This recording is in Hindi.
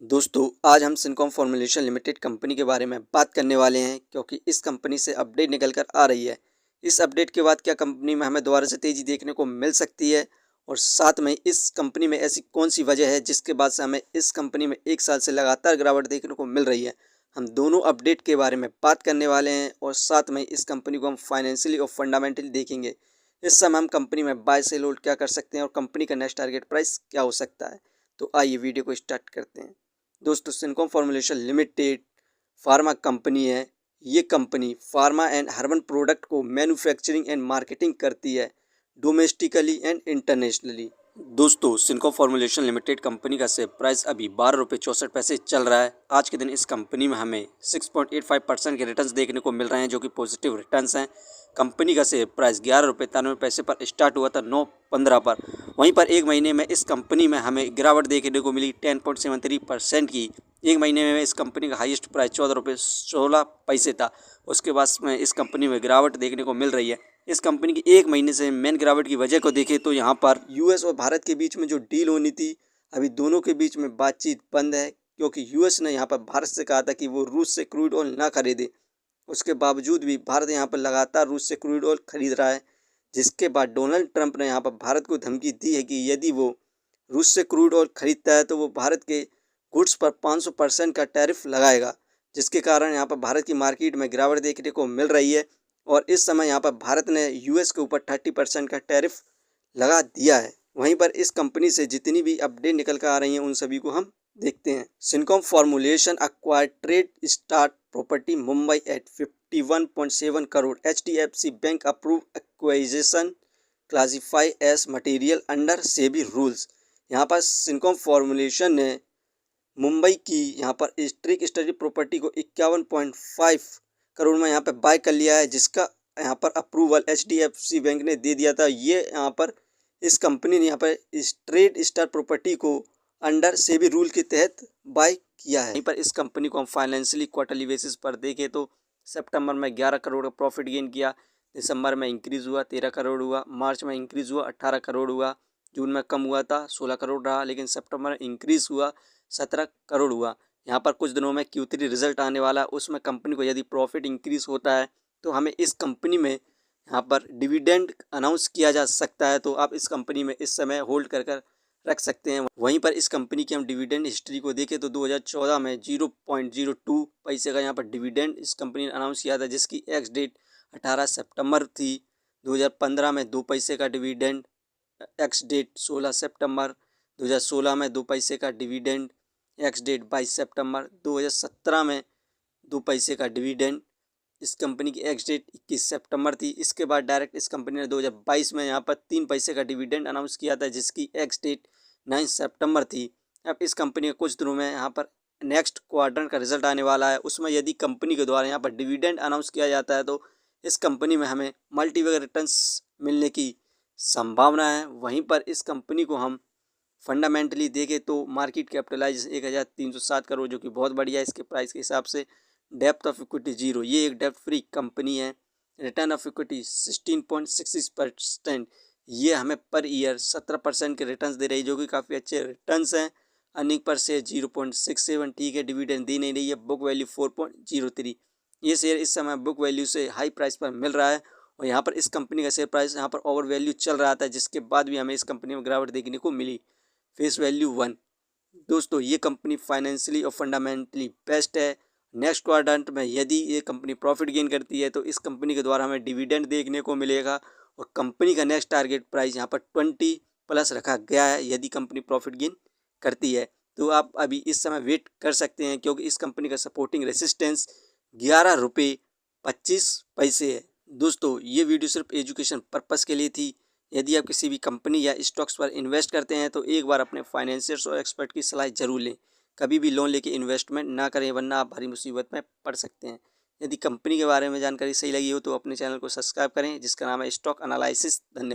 दोस्तों आज हम सिनकॉम फॉर्मुलेशन लिमिटेड कंपनी के बारे में बात करने वाले हैं क्योंकि इस कंपनी से अपडेट निकल कर आ रही है। इस अपडेट के बाद क्या कंपनी में हमें दोबारा से तेज़ी देखने को मिल सकती है और साथ में इस कंपनी में ऐसी कौन सी वजह है जिसके बाद से हमें इस कंपनी में 1 साल से लगातार गिरावट देखने को मिल रही है। हम दोनों अपडेट के बारे में बात करने वाले हैं और साथ में इस कंपनी को हम फाइनेंशियली और फंडामेंटली देखेंगे। इस समय हम कंपनी में बाय सेल होल्ड क्या कर सकते हैं और कंपनी का नेक्स्ट टारगेट प्राइस क्या हो सकता है। तो आइए वीडियो को स्टार्ट करते हैं। दोस्तों Syncom formulation limited pharma company है। ये company pharma and herbal product को मैन्युफैक्चरिंग एंड मार्केटिंग करती है डोमेस्टिकली एंड इंटरनेशनली। दोस्तों सिनकॉम फॉर्मुलेशन लिमिटेड कंपनी का शेयर प्राइस अभी 12 रुपये 64 पैसे चल रहा है। आज के दिन इस कंपनी में हमें 6.85% के रिटर्न्स देखने को मिल रहे हैं जो कि पॉजिटिव रिटर्न्स हैं। कंपनी का शेयर प्राइस 11 रुपये 93 पैसे पर स्टार्ट हुआ था 9/15 पर। वहीं पर एक महीने में इस कंपनी में हमें गिरावट देखने को मिली 10.73% की। एक महीने में इस कंपनी का हाईएस्ट प्राइस 14 रुपये 16 पैसे था। उसके बाद में इस कंपनी में गिरावट देखने को मिल रही है। इस कंपनी की एक महीने से मेन गिरावट की वजह को देखें तो यहाँ पर यूएस और भारत के बीच में जो डील होनी थी, अभी दोनों के बीच में बातचीत बंद है क्योंकि यूएस ने यहाँ पर भारत से कहा था कि वो रूस से क्रूड ऑयल ना खरीदे। उसके बावजूद भी भारत यहाँ पर लगातार रूस से क्रूड ऑयल खरीद रहा है, जिसके बाद डोनाल्ड ट्रंप ने यहाँ पर भारत को धमकी दी है कि यदि वो रूस से क्रूड ऑयल खरीदता है तो वो भारत के गुड्स पर 500% का टैरिफ लगाएगा, जिसके कारण यहाँ पर भारत की मार्केट में गिरावट देखने को मिल रही है। और इस समय यहाँ पर भारत ने यूएस के ऊपर 30% का टैरिफ लगा दिया है। वहीं पर इस कंपनी से जितनी भी अपडेट निकल कर आ रही हैं उन सभी को हम देखते हैं। Syncom formulation acquired trade start property Mumbai at 51.7 crore. HDFC bank approve acquisition classify as material under SEBI rules. यहाँ पर सिनकॉम फॉर्मुलेशन ने मुंबई की यहाँ पर स्ट्रिक स्टडी प्रॉपर्टी को 51.5 करोड़ में यहाँ पर बाय कर लिया है, जिसका यहाँ पर अप्रूवल HDFC बैंक ने दे दिया था। ये यहाँ पर इस कंपनी ने यहाँ पर स्ट्रेट स्टार प्रॉपर्टी को अंडर सेबी रूल के तहत बाय किया है। यहीं पर इस कंपनी को हम फाइनेंशियली क्वार्टरली बेसिस पर देखें तो सितंबर में 11 करोड़ का प्रॉफिट गेन किया, दिसंबर में इंक्रीज़ हुआ 13 करोड़ हुआ, मार्च में इंक्रीज़ हुआ 18 करोड़ हुआ, जून में कम हुआ था 16 करोड़ रहा, लेकिन सितंबर में इंक्रीज़ हुआ 17 करोड़ हुआ। यहाँ पर कुछ दिनों में Q3 रिजल्ट आने वाला है, उसमें कंपनी को यदि प्रॉफिट इंक्रीज़ होता है तो हमें इस कंपनी में यहाँ पर डिविडेंड अनाउंस किया जा सकता है। तो आप इस कंपनी में इस समय होल्ड कर रख सकते हैं। वहीं पर इस कंपनी की हम डिविडेंड हिस्ट्री को देखें तो 2014 में 0.02 पैसे का यहाँ पर डिविडेंड इस कंपनी ने अनाउंस किया था, जिसकी एक्स डेट 18 सितंबर थी। 2015 में 2 पैसे का डिविडेंड, एक्स डेट 16 सितंबर। 2016 में 2 पैसे का डिविडेंड, एक्स डेट 22 सितंबर। 2017 में 2 पैसे का डिविडेंड, इस कंपनी की एक्स डेट 21 सितंबर थी। इसके बाद डायरेक्ट इस कंपनी ने 2022 में यहाँ पर 3 पैसे का डिविडेंड अनाउंस किया था, जिसकी एक्स डेट 9 सितंबर थी। अब इस कंपनी के कुछ दिनों में यहाँ पर नेक्स्ट क्वार्टर का रिजल्ट आने वाला है, उसमें यदि कंपनी के द्वारा यहाँ पर डिविडेंड अनाउंस किया जाता है तो इस कंपनी में हमें मल्टीबैगर रिटर्न्स मिलने की संभावना है। वहीं पर इस कंपनी को हम फंडामेंटली देखें तो मार्केट कैपिटलाइजेशन 1307 करोड़, जो कि बहुत बढ़िया है इसके प्राइस के हिसाब से। डेप्थ ऑफ इक्विटी 0, ये एक डेप्थ फ्री कंपनी है। रिटर्न ऑफ इक्विटी 16.66%, ये हमें पर ईयर 17% के रिटर्न्स दे रही है, जो कि काफ़ी अच्छे रिटर्न्स हैं। अर्निंग पर शेयर 0.67, ठीक है, डिविडेंड दी नहीं रही है। बुक वैल्यू 4.03, ये शेयर इस समय बुक वैल्यू से हाई प्राइस पर मिल रहा है और यहाँ पर इस कंपनी का शेयर प्राइस यहाँ पर ओवर वैल्यू चल रहा था, जिसके बाद भी हमें इस कंपनी में गिरावट देखने को मिली। Face value 1। दोस्तों ये कंपनी फाइनेंशियली और फंडामेंटली बेस्ट है। नेक्स्ट क्वाड्रेंट में यदि ये कंपनी प्रॉफिट गेन करती है तो इस कंपनी के द्वारा हमें डिविडेंड देखने को मिलेगा और कंपनी का नेक्स्ट टारगेट प्राइस यहाँ पर 20+ रखा गया है। यदि कंपनी प्रॉफिट गेन करती है तो आप अभी इस समय वेट कर सकते हैं, क्योंकि इस कंपनी का सपोर्टिंग रेसिस्टेंस 11 रुपये 25 पैसे है। दोस्तों ये वीडियो सिर्फ एजुकेशन पर्पज़ के लिए थी। यदि आप किसी भी कंपनी या स्टॉक्स पर इन्वेस्ट करते हैं तो एक बार अपने फाइनेंशियर्स और एक्सपर्ट की सलाह जरूर लें। कभी भी लोन लेके इन्वेस्टमेंट ना करें, वरना आप भारी मुसीबत में पड़ सकते हैं। यदि कंपनी के बारे में जानकारी सही लगी हो तो अपने चैनल को सब्सक्राइब करें, जिसका नाम है स्टॉक एनालिसिस। धन्यवाद।